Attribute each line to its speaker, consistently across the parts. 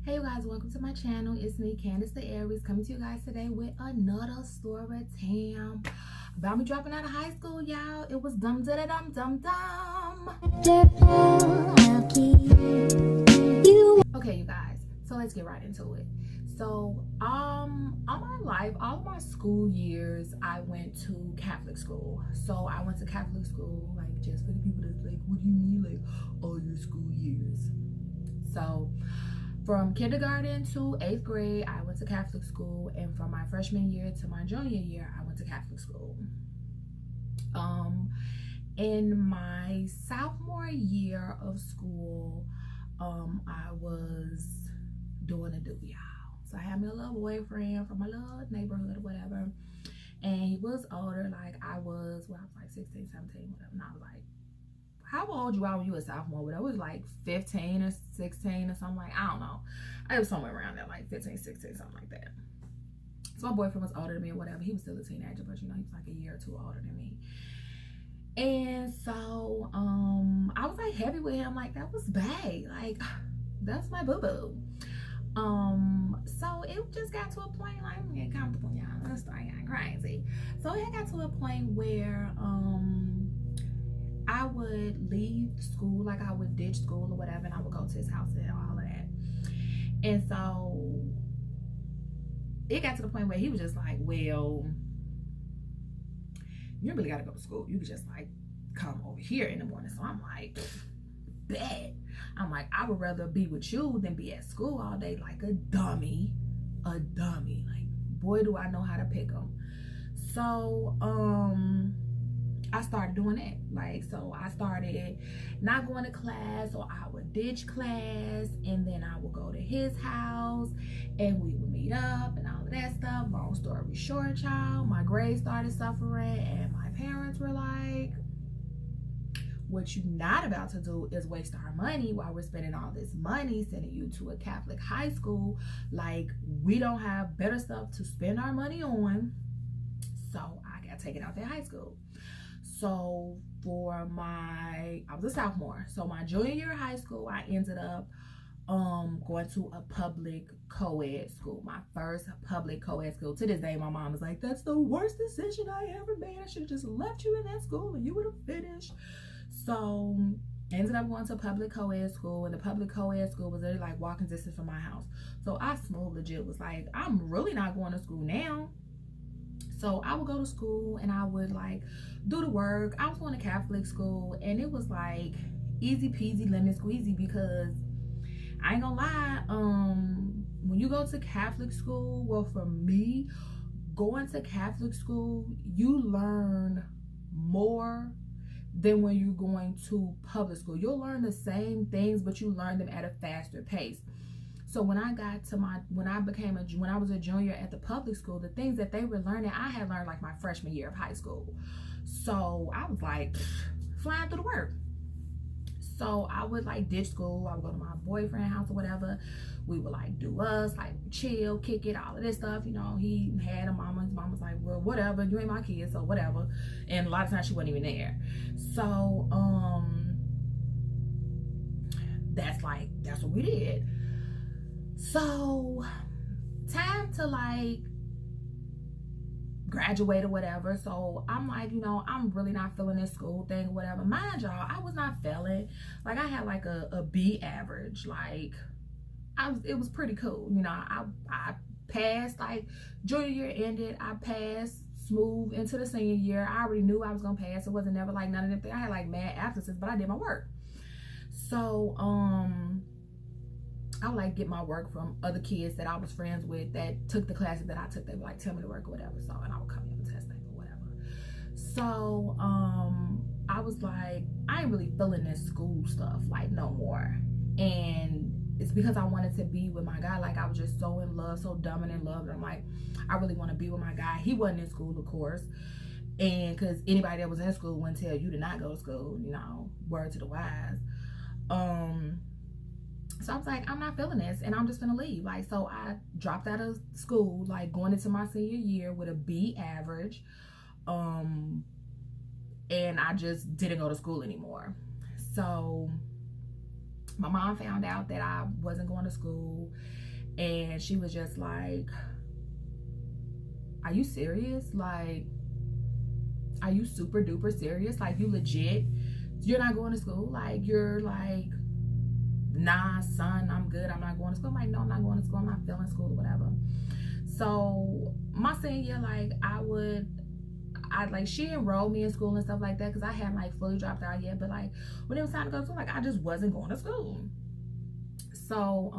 Speaker 1: Hey you guys, welcome to my channel. It's me, Candace the Aries, coming to you guys today with another story time about me dropping out of high school, y'all. It was dum da dum dum dum. Okay, you guys, so let's get right into it. So all my life, all of my school years, I went to Catholic school. So I went to Catholic school, like, just for the people that's like, what do you mean, like, all your school years? So from kindergarten to 8th grade, I went to Catholic school, and from my freshman year to my junior year, I went to Catholic school. In my sophomore year of school, I was doing a do, y'all. So I had me a little boyfriend from my little neighborhood or whatever, and he was older, like I was, well, I was like 16, 17, whatever, and I was like, how old you are when you were a sophomore? But I was like 15 or 16 or something, like, I don't know. I was somewhere around there, like 15, 16, something like that. So my boyfriend was older than me or whatever. He was still a teenager, but you know, he was like a year or two older than me. And so I was like happy with him, like that was bad. Like that's my boo-boo. So it just got to a point, like, I'm getting comfortable, y'all. Let's start getting crazy. So it got to a point where I would leave school, like I would ditch school or whatever, and I would go to his house and all of that. And so it got to the point where he was just like, well, you really gotta go to school. You could just like come over here in the morning. So I'm like, bet. I'm like, I would rather be with you than be at school all day like a dummy. A dummy. Like, boy, do I know how to pick them. So I started doing that. Like, so I started not going to class, or I would ditch class, and then I would go to his house and we would meet up and all of that stuff. Long story short, y'all, my grades started suffering, and my parents were like, what you're not about to do is waste our money while we're spending all this money sending you to a Catholic high school. Like, we don't have better stuff to spend our money on. So I got taken out that high school. So for I was a sophomore. So my junior year of high school, I ended up going to a public co-ed school. My first public co-ed school. To this day, my mom is like, that's the worst decision I ever made. I should have just left you in that school and you would have finished. So I ended up going to a public co-ed school, and the public co-ed school was literally like walking distance from my house. So I smooth legit was like, I'm really not going to school now. So I would go to school and I would like do the work. I was going to Catholic school, and it was like easy peasy lemon squeezy, because I ain't gonna lie, when you go to Catholic school, well, for me, going to Catholic school, you learn more than when you're going to public school. You'll learn the same things, but you learn them at a faster pace. So when I was a junior at the public school, the things that they were learning, I had learned like my freshman year of high school. So I was like flying through the work. So I would like ditch school. I would go to my boyfriend's house or whatever. We would like do us, like chill, kick it, all of this stuff. You know, he had a mama. His mom was like, well, whatever, you ain't my kid, so whatever. And a lot of times she wasn't even there. So that's what we did. So time to like graduate or whatever. So I'm like, you know, I'm really not feeling this school thing or whatever. Mind y'all, I was not failing. Like, I had like a B average. Like, it was pretty cool. You know, I passed, like junior year ended, I passed smooth into the senior year. I already knew I was gonna pass. It wasn't never like none of them things. I had like mad absences, but I did my work. So I would like get my work from other kids that I was friends with that took the classes that I took. They would like tell me to work or whatever. So, and I would come in and test them or whatever. So I was like, I ain't really feeling this school stuff like no more. And it's because I wanted to be with my guy. Like, I was just so in love, so dumb and in love. And I'm like, I really want to be with my guy. He wasn't in school, of course. And because anybody that was in school wouldn't tell you to not go to school, you know, word to the wise. So I was like, I'm not feeling this, and I'm just gonna leave. Like, so I dropped out of school, like going into my senior year with a B average. And I just didn't go to school anymore. So my mom found out that I wasn't going to school. And she was just like, are you serious? Like, are you super duper serious? Like, you legit, you're not going to school? Like, you're like, nah, son, I'm good, I'm not going to school. I'm like, no, I'm not going to school, I'm not feeling school or whatever. So my senior year, like, she enrolled me in school and stuff like that, because I hadn't like fully dropped out yet. But like, when it was time to go to school, like, I just wasn't going to school. So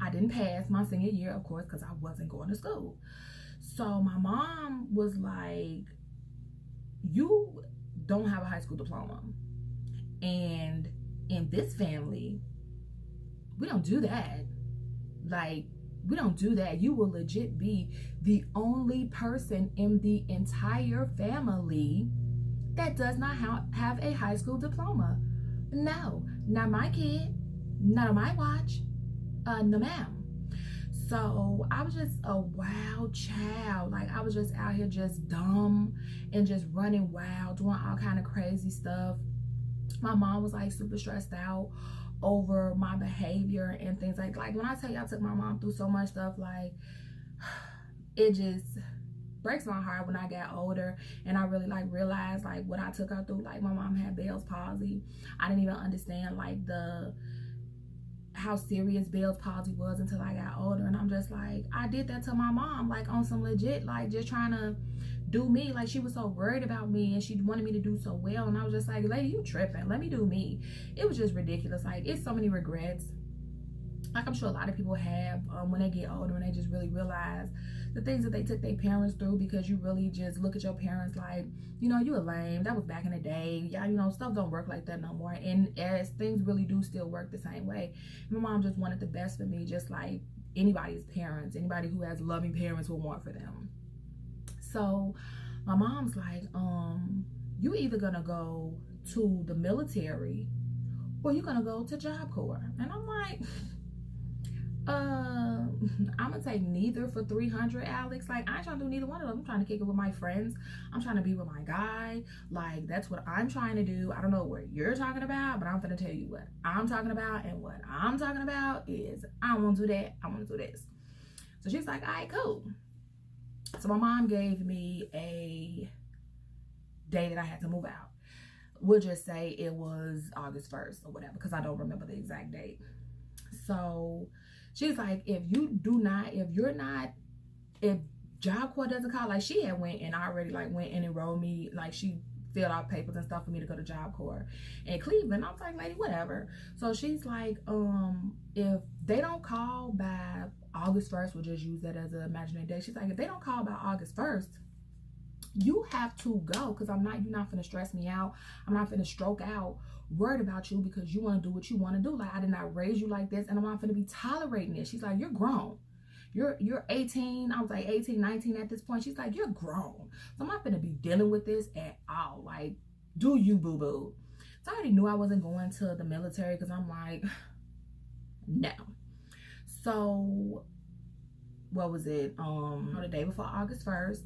Speaker 1: I didn't pass my senior year, of course, because I wasn't going to school. So my mom was like, you don't have a high school diploma, and in this family we don't do that. Like, we don't do that. You will legit be the only person in the entire family that does not have a high school diploma. No, not my kid, not on my watch, no ma'am. So I was just a wild child. Like, I was just out here just dumb and just running wild, doing all kind of crazy stuff. My mom was like super stressed out over my behavior and things like when I tell you I took my mom through so much stuff, like, it just breaks my heart when I got older and I really like realized like what I took her through. Like, my mom had Bell's palsy. I didn't even understand like how serious Bell's palsy was until I got older, and I'm just like, I did that to my mom, like, on some legit, like, just trying to do me. Like, she was so worried about me and she wanted me to do so well, and I was just like, lady, you tripping, let me do me. It was just ridiculous. Like, it's so many regrets, like I'm sure a lot of people have when they get older and they just really realize the things that they took their parents through, because you really just look at your parents like, you know, you a lame, that was back in the day. Yeah, you know, stuff don't work like that no more. And as things really do still work the same way. My mom just wanted the best for me, just like anybody's parents, anybody who has loving parents will want for them. So my mom's like, you either gonna go to the military or you're gonna go to Job Corps. And I'm like, I'm gonna take neither for 300, Alex. Like, I ain't trying to do neither one of them. I'm trying to kick it with my friends. I'm trying to be with my guy. Like, that's what I'm trying to do. I don't know what you're talking about, but I'm gonna tell you what I'm talking about. And what I'm talking about is, I want to do that, I want to do this. So she's like, all right, cool. So my mom gave me a day that I had to move out. We'll just say it was August 1st or whatever, because I don't remember the exact date. So she's like, if Job Corps doesn't call, like, she had went and already like went and enrolled me, like, she filled out papers and stuff for me to go to Job Corps in Cleveland. I was like, lady, whatever. So she's like, if they don't call by August 1st, we'll just use that as an imaginary day. She's like, if they don't call by August 1st, you have to go, because you're not gonna stress me out. I'm not gonna stroke out worried about you because you want to do what you want to do. Like, I did not raise you like this, and I'm not gonna be tolerating this. She's like, you're grown. You're 18. I was like 18, 19 at this point. She's like, you're grown. So I'm not gonna be dealing with this at all. Like, do you, boo-boo? So I already knew I wasn't going to the military, because I'm like, no. So what was it? The day before August 1st,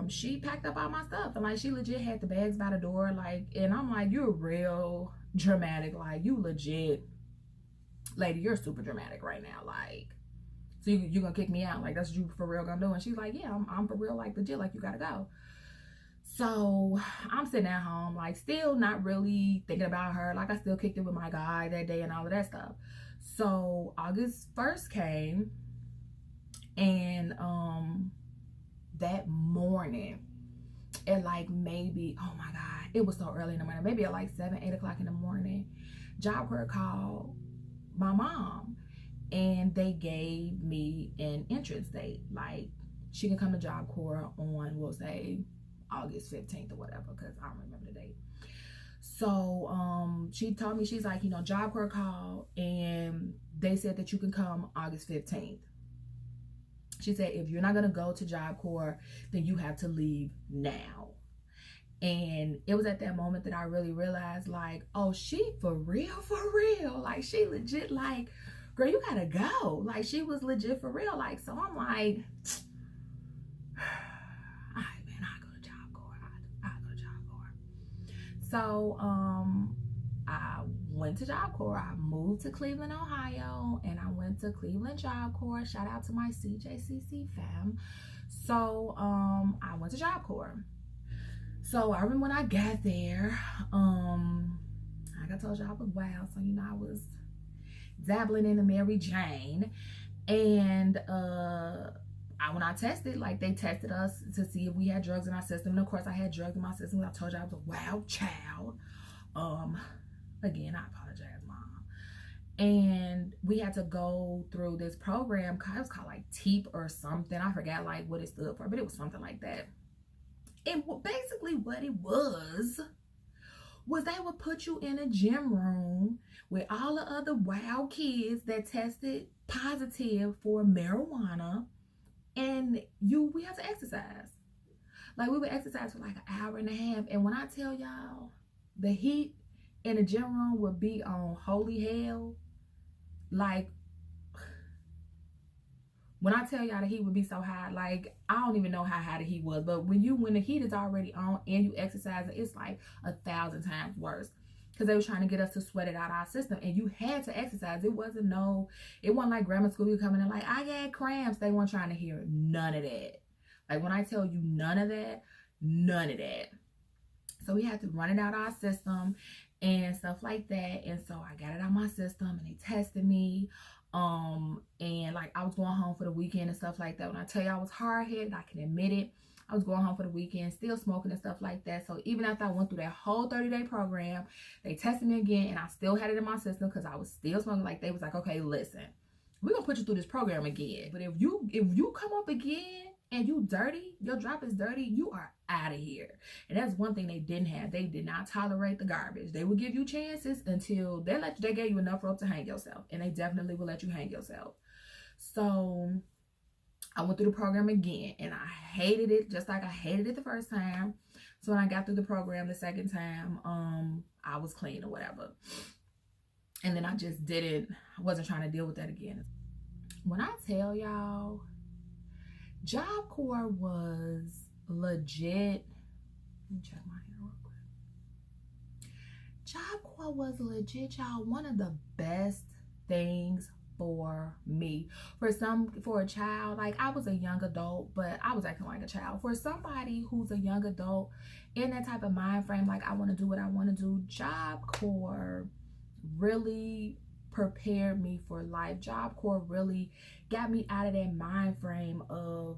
Speaker 1: she packed up all my stuff, and like, she legit had the bags by the door, like, and I'm like, you're real dramatic, like, you legit, lady, you're super dramatic right now, like, so you gonna kick me out? Like, that's what you for real gonna do? And she's like, yeah, I'm for real, like, legit, like, you gotta go. So I'm sitting at home, like, still not really thinking about her. Like, I still kicked it with my guy that day and all of that stuff. So August 1st came, and that morning at like maybe, oh my God, it was so early in the morning, maybe at like 7, 8 o'clock in the morning, Job Corps called my mom, and they gave me an entrance date. Like, she can come to Job Corps on, we'll say, August 15th or whatever, because I don't remember the date. So she told me, she's like, you know, Job Corps called and they said that you can come August 15th. She said, if you're not going to go to Job Corps, then you have to leave now. And it was at that moment that I really realized, like, oh, she for real, for real. Like, she legit, like, girl, you got to go. Like, she was legit for real. Like, so I'm like, all right, man, I'll go to Job Corps. I'll go to Job Corps. So I went to Job Corps. I moved to Cleveland, Ohio, and I went to Cleveland Job Corps. Shout out to my CJCC fam. So I went to Job Corps. So I remember when I got there, like I told you, I was wild. So, you know, I was dabbling in the Mary Jane. And when I tested, like, they tested us to see if we had drugs in our system. And of course, I had drugs in my system. I told you I was a wild child. Again, I apologize, Mom. And we had to go through this program. It was called like TEEP or something. I forgot like what it stood for, but it was something like that. And basically what it was they would put you in a gym room with all the other wild kids that tested positive for marijuana, and we had to exercise. Like, we would exercise for like an hour and a half. And when I tell y'all, the heat in the gym room would be on holy hell. Like, when I tell y'all the heat would be so high, like, I don't even know how high the heat was. But when the heat is already on and you exercise, it's like 1,000 times worse. Because they were trying to get us to sweat it out of our system. And you had to exercise. It wasn't like grammar school. You coming in like, I got cramps. They weren't trying to hear none of that. Like, when I tell you none of that. So we had to run it out of our system and stuff like that. And so I got it out of my system and they tested me. And like, I was going home for the weekend and stuff like that. When I tell you I was hard-headed, I can admit it. I was going home for the weekend, still smoking and stuff like that. So even after I went through that whole 30-day program, they tested me again, and I still had it in my system because I was still smoking. Like, they was like, okay, listen, we're gonna put you through this program again. But if you come up again and you dirty, your drop is dirty, you are out of here. And that's one thing they didn't have. They did not tolerate the garbage. They would give you chances until they gave you enough rope to hang yourself. And they definitely will let you hang yourself. So I went through the program again, and I hated it just like I hated it the first time. So when I got through the program the second time, I was clean or whatever. And then I just wasn't trying to deal with that again. When I tell y'all, Job Corps was legit. Let me check my hair real quick. Job Corps was legit, y'all, one of the best things for me. For a child, like, I was a young adult, but I was acting like a child. For somebody who's a young adult in that type of mind frame, like, I want to do what I want to do, Job Corps really prepared me for life. Job Corps really got me out of that mind frame of,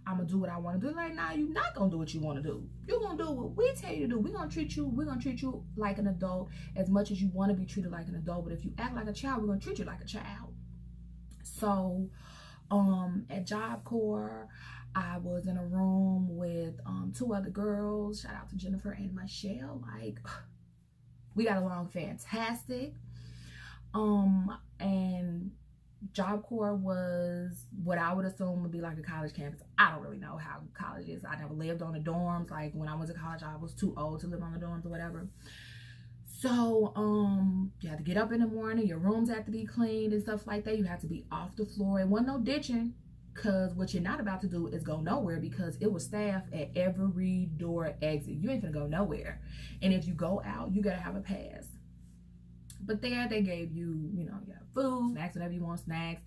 Speaker 1: I'm gonna do what I want to do. Like, nah, you're not gonna do what you want to do. You're gonna do what we tell you to do. We're gonna treat you like an adult as much as you want to be treated like an adult. But if you act like a child, we're gonna treat you like a child. So at Job Corps, I was in a room with 2 other girls. Shout out to Jennifer and Michelle. Like, we got along fantastic. And Job Corps was what I would assume would be like a college campus. I don't really know how college is. I never lived on the dorms. Like, when I was in college, I was too old to live on the dorms or whatever. So you have to get up in the morning, your rooms have to be cleaned and stuff like that. You have to be off the floor. It wasn't no ditching, because what you're not about to do is go nowhere, because it was staff at every door exit. You ain't gonna go nowhere. And if you go out, you gotta have a pass. But there they gave you, you know, food, snacks, whenever you want snacks.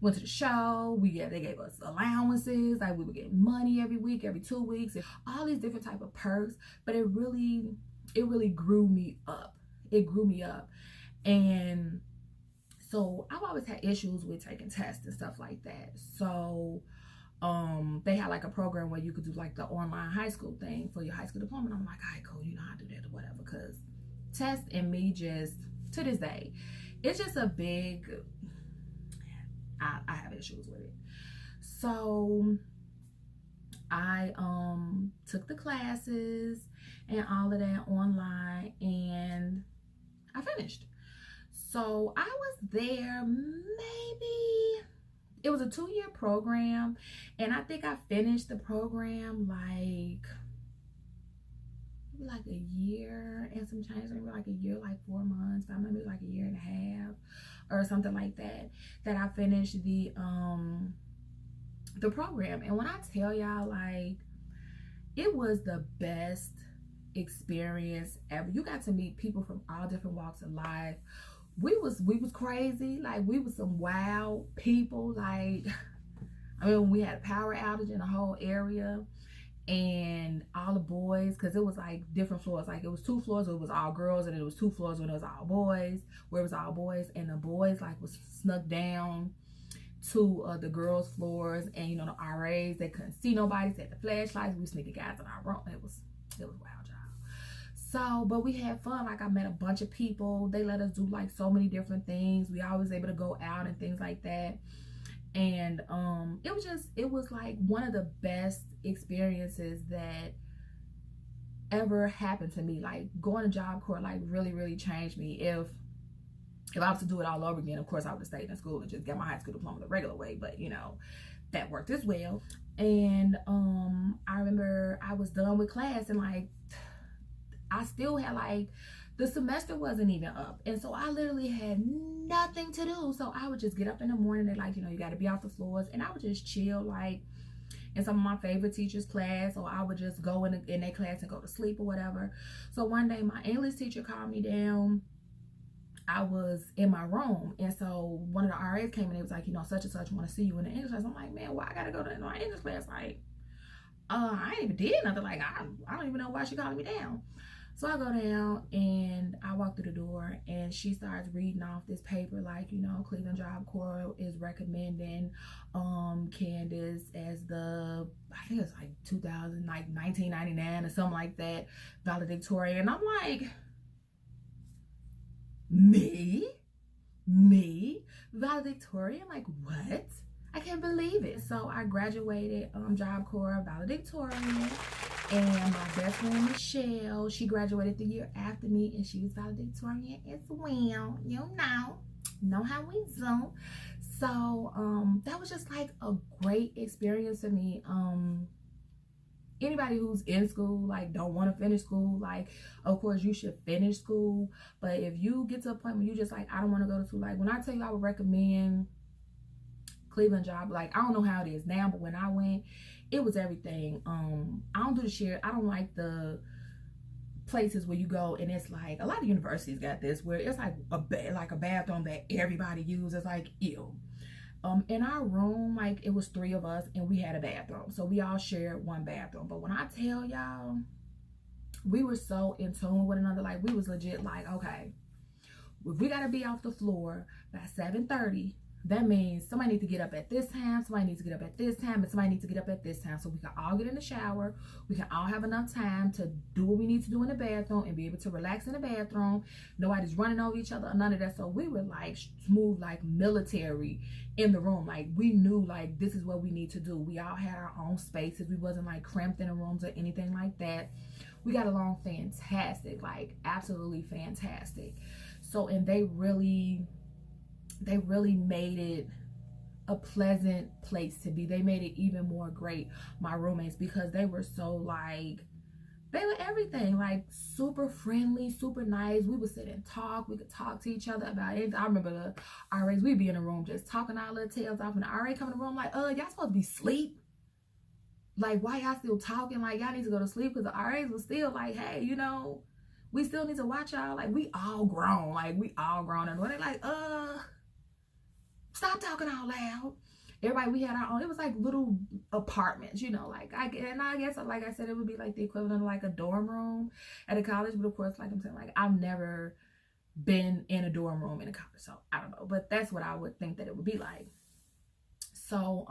Speaker 1: Went to the show. They gave us allowances. Like, we would get money every week, every 2 weeks, and all these different type of perks. But it really grew me up. It grew me up. And so I've always had issues with taking tests and stuff like that. So they had like a program where you could do like the online high school thing for your high school diploma. And I'm like, all right, cool, you know, I'll do that or whatever. Because tests and me, just to this day, it's just a big, I have issues with it. So I took the classes and all of that online, and I finished. So I was there, maybe it was a 2-year program, and I think I finished the program like a year and some change, maybe like a year, like 4 months, maybe like a year and a half or something like that I finished the program. And when I tell y'all, like, it was the best experience ever. You got to meet people from all different walks of life. We was crazy. Like, we was some wild people. Like, I mean, we had a power outage in the whole area, and all the boys, because it was like different floors. Like, it was 2 floors where it was all girls, and then it was 2 floors when it was all boys, where it was all boys, and the boys like was snuck down to the girls' floors, and you know, the RAs, they couldn't see nobody, they had the flashlights. We were sneaking guys in our room. It was wild, y'all. So, but we had fun. Like, I met a bunch of people. They let us do like so many different things. We always able to go out and things like that. And it was like one of the best experiences that ever happened to me. Like, going to Job Corps like really changed me. If I was to do it all over again, of course I would have stayed in school and just get my high school diploma the regular way, but you know, that worked as well. And I remember I was done with class, and like I still had like, the semester wasn't even up, and so I literally had nothing to do. So I would just get up in the morning. They're like, you know, you got to be off the floors, and I would just chill like in some of my favorite teachers' class, or I would just go in their class and go to sleep or whatever. So one day my English teacher called me down. I was in my room, and so one of the RAs came and it was like, you know, such and such want to see you in the English class. I'm like, man, why I gotta go to my English class? Like, I ain't even did nothing. Like, I don't even know why she calling me down. So I go down and I walk through the door, and she starts reading off this paper, like, you know, Cleveland Job Corps is recommending Candace as the, I think it's like 1999 or something like that, valedictorian. And I'm like, me valedictorian? Like, what? I can't believe it. So I graduated Job Corps valedictorian, and my best friend Michelle, she graduated the year after me, and she was valedictorian as well. You know how we do. So that was just like a great experience for me. Anybody who's in school, like, don't want to finish school, like, of course you should finish school, but if you get to a point where you just like, I don't want to go to school, like, when I tell you I would recommend Cleveland Job, like, I don't know how it is now, but when I went, it was everything. I don't do the share. I don't like the places where you go and it's like, a lot of universities got this, where it's like a bathroom that everybody uses. Like, ew. In our room, like, it was 3 of us, and we had a bathroom, so we all shared one bathroom. But when I tell y'all, we were so in tune with one another. Like, we was legit like, okay, if we gotta be off the floor by 7:30, that means somebody needs to get up at this time, somebody needs to get up at this time, and somebody needs to get up at this time, so we can all get in the shower. We can all have enough time to do what we need to do in the bathroom and be able to relax in the bathroom. Nobody's running over each other or none of that. So we were like smooth, like military in the room. Like, we knew like this is what we need to do. We all had our own spaces. We wasn't like cramped in the rooms or anything like that. We got along fantastic, like absolutely fantastic. So, and they really made it a pleasant place to be. They made it even more great, my roommates, because they were so like, they were everything, like super friendly, super nice. We would sit and talk. We could talk to each other about it. I remember the RAs, we'd be in the room just talking our little tails off, and the RA come in the room like, y'all supposed to be asleep. Like, why y'all still talking? Like, y'all need to go to sleep. Because the RAs was still like, hey, you know, we still need to watch y'all. Like, we all grown. Like, we all grown. And when they like, stop talking out loud. Everybody, we had our own, it was like little apartments, you know, like, I guess, like I said, it would be like the equivalent of like a dorm room at a college. But of course, like I'm saying, like, I've never been in a dorm room in a college, so I don't know, but that's what I would think that it would be like. So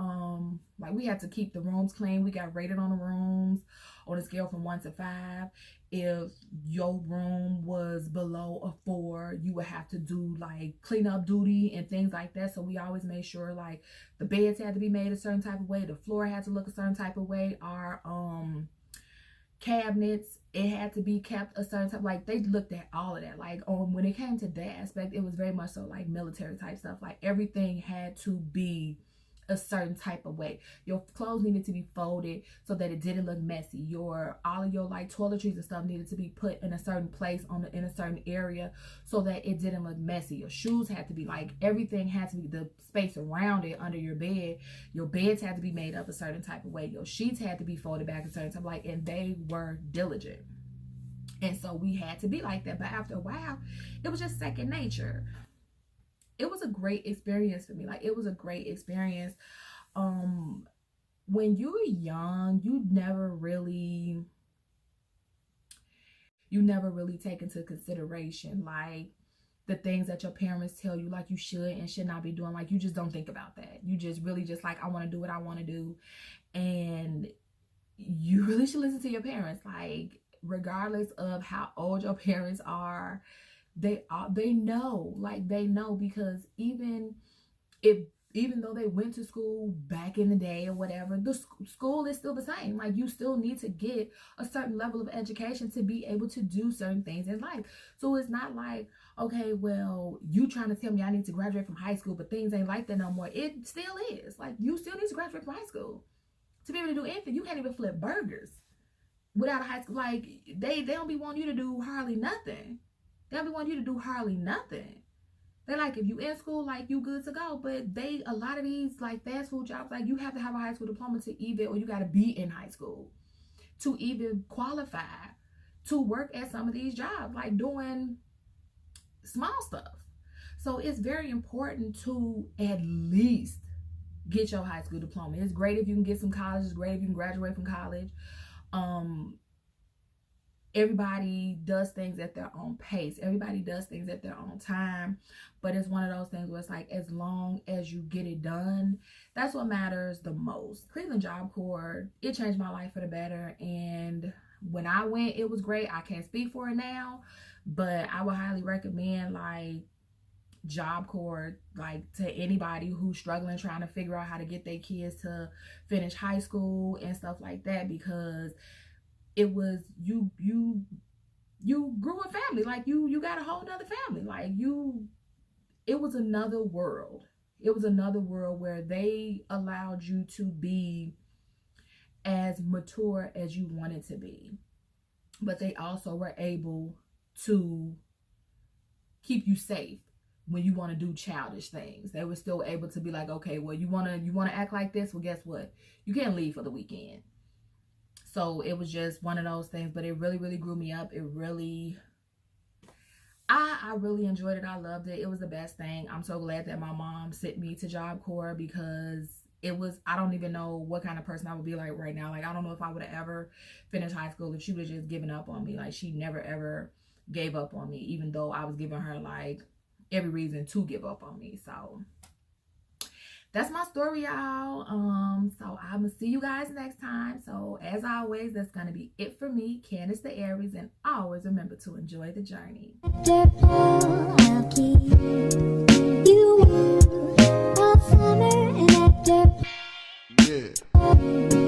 Speaker 1: like, we had to keep the rooms clean. We got rated on the rooms on a scale from 1 to 5. If your room was below a 4, you would have to do like cleanup duty and things like that. So we always made sure like the beds had to be made a certain type of way, the floor had to look a certain type of way, our cabinets, it had to be kept a certain type. Like, they looked at all of that. Like, when it came to that aspect, it was very much so like military type stuff. Like, everything had to be a certain type of way. Your clothes needed to be folded so that it didn't look messy. All of your like toiletries and stuff needed to be put in a certain place in a certain area so that it didn't look messy. Your shoes had to be like, everything had to be, the space around it under your bed, your beds had to be made up a certain type of way. Your sheets had to be folded back a certain type, like, and they were diligent. And so we had to be like that. But after a while, it was just second nature. It was a great experience for me. Like, it was a great experience. When you were young, you never really take into consideration like the things that your parents tell you like you should and should not be doing. Like, you just don't think about that. You just really just like, I want to do what I want to do. And you really should listen to your parents. Like, regardless of how old your parents are, they know. Like, they know, because even though they went to school back in the day or whatever, the school is still the same. Like, you still need to get a certain level of education to be able to do certain things in life. So it's not like, okay, well, you trying to tell me I need to graduate from high school, but things ain't like that no more. It still is. Like, you still need to graduate from high school to be able to do anything. You can't even flip burgers without a high school. Like, they don't be wanting you to do hardly nothing. They don't be wanting you to do hardly nothing. They're like, if you in school, like, you good to go. But a lot of these, like, fast food jobs, like, you have to have a high school diploma to even, or you got to be in high school to even qualify to work at some of these jobs, like doing small stuff. So it's very important to at least get your high school diploma. It's great if you can get some college. It's great if you can graduate from college. Everybody does things at their own pace. Everybody does things at their own time. But it's one of those things where it's like, as long as you get it done, that's what matters the most. Cleveland Job Corps, it changed my life for the better. And when I went, it was great. I can't speak for it now, but I would highly recommend, like, Job Corps, like, to anybody who's struggling, trying to figure out how to get their kids to finish high school and stuff like that, because it was, you grew a family. Like, you got a whole nother family. Like, it was another world. It was another world where they allowed you to be as mature as you wanted to be, but they also were able to keep you safe when you want to do childish things. They were still able to be like, okay, well, you want to act like this? Well, guess what? You can't leave for the weekend. So it was just one of those things, but it really, really grew me up. It really, I really enjoyed it. I loved it. It was the best thing. I'm so glad that my mom sent me to Job Corps, because it was, I don't even know what kind of person I would be like right now. Like, I don't know if I would have ever finished high school if she would have just given up on me. Like, she never, ever gave up on me, even though I was giving her, like, every reason to give up on me. So that's my story, y'all. So I'm gonna see you guys next time. So as always, that's gonna be it for me, Candace the Aries, and always remember to enjoy the journey. I'll keep you warm all summer and after. Yeah.